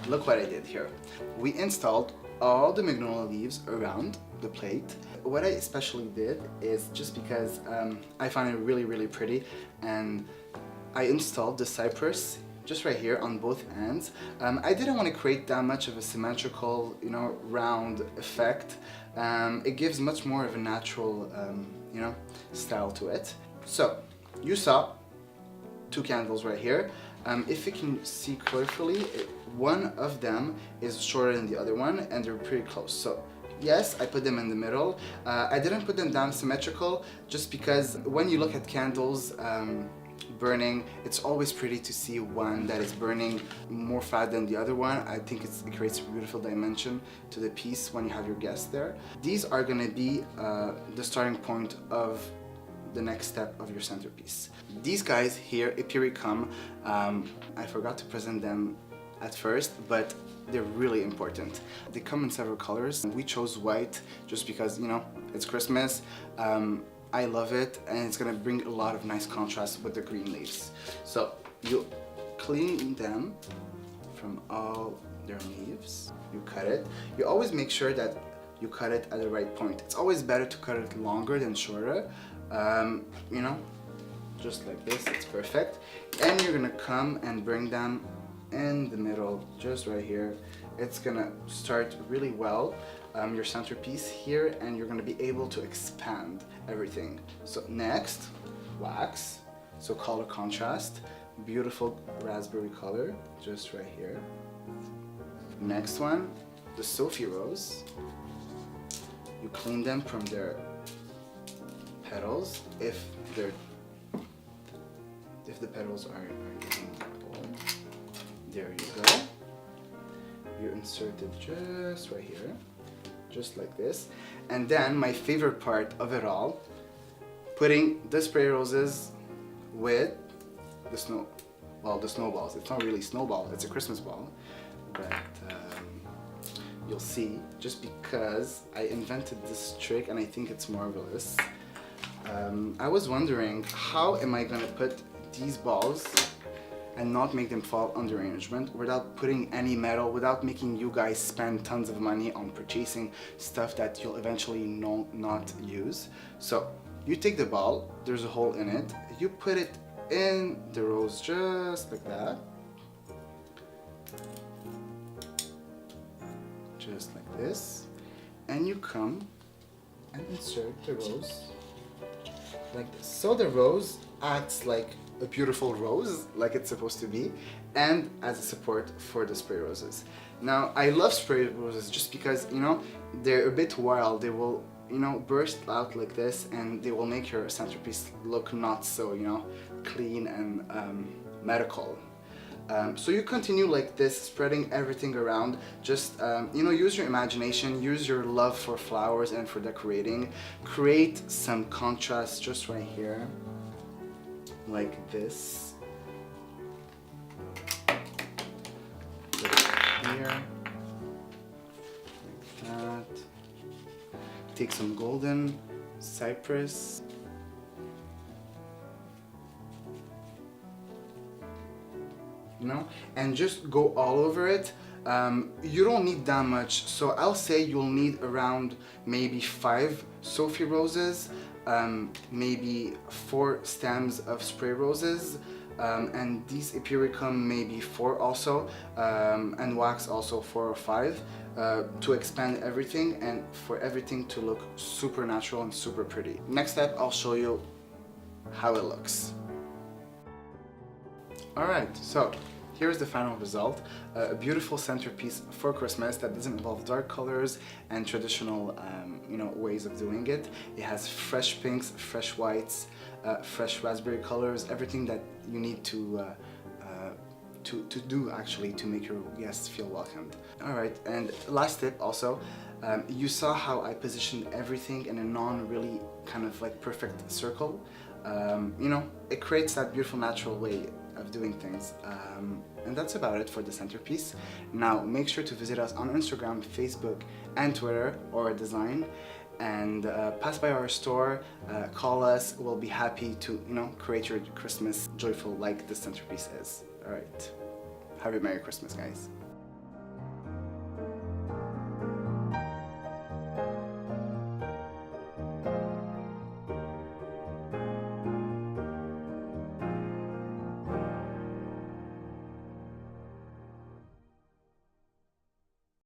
look what I did here. We installed all the magnolia leaves around the plate. What I especially did is just because I find it really pretty, and I installed the cypress just right here on both ends. I didn't want to create that much of a symmetrical, you know, round effect. It gives much more of a natural, you know, style to it. So you saw two candles right here. If you can see carefully, one of them is shorter than the other one, and they're pretty close. So yes, I put them in the middle. I didn't put them down symmetrical just because when you look at candles burning, it's always pretty to see one that is burning more fat than the other one. I think it creates a beautiful dimension to the piece when you have your guests there. These are going to be the starting point of the next step of your centerpiece. These guys here, Epiricum, I forgot to present them at first, but they're really important. They come in several colors. We chose white just because, you know, it's Christmas. I love it, and it's gonna bring a lot of nice contrast with the green leaves. So you clean them from all their leaves. You cut it. You always make sure that you cut it at the right point. It's always better to cut it longer than shorter. You know, just like this, it's perfect. And you're gonna come and bring them in the middle, just right here. It's gonna start really well, your centerpiece here, and you're gonna be able to expand everything. So next, wax. So color contrast, beautiful raspberry color, just right here. Next one, the Sophie rose. You clean them from their petals if the petals are getting old. There you go. You insert it just right here, just like this. And then my favorite part of it all, putting the spray roses with the snowballs. It's not really snowball, it's a Christmas ball, but you'll see, just because I invented this trick and I think it's marvelous. I was wondering, how am I gonna put these balls and not make them fall under arrangement without putting any metal, without making you guys spend tons of money on purchasing stuff that you'll eventually not use. So you take the ball, there's a hole in it, you put it in the rose just like that. Just like this. And you come and insert the rose like this. So the rose acts like a beautiful rose, like it's supposed to be, and as a support for the spray roses. Now, I love spray roses just because, you know, they're a bit wild. They will, you know, burst out like this, and they will make your centerpiece look not so, you know, clean and medical. So you continue like this, spreading everything around. Just, you know, use your imagination, use your love for flowers and for decorating. Create some contrast just right here, like this. Here, like that. Take some golden cypress. You know, and just go all over it. You don't need that much, so I'll say you'll need around maybe 5 Sophie roses, maybe 4 stems of spray roses, and these Epiricum maybe 4 also, and wax also 4 or 5, to expand everything and for everything to look super natural and super pretty. Next step, I'll show you how it looks. Alright, so here's the final result. A beautiful centerpiece for Christmas that doesn't involve dark colors and traditional you know, ways of doing it. It has fresh pinks, fresh whites, fresh raspberry colors, everything that you need to do actually to make your guests feel welcomed. Alright, and last tip also, you saw how I positioned everything in a non-really kind of like perfect circle. You know, it creates that beautiful natural way of doing things, and that's about it for the centerpiece. Now make sure to visit us on Instagram, Facebook and Twitter, or Design, and pass by our store, call us. We'll be happy to, you know, create your Christmas joyful like this centerpiece is. Alright, have a Merry Christmas, guys.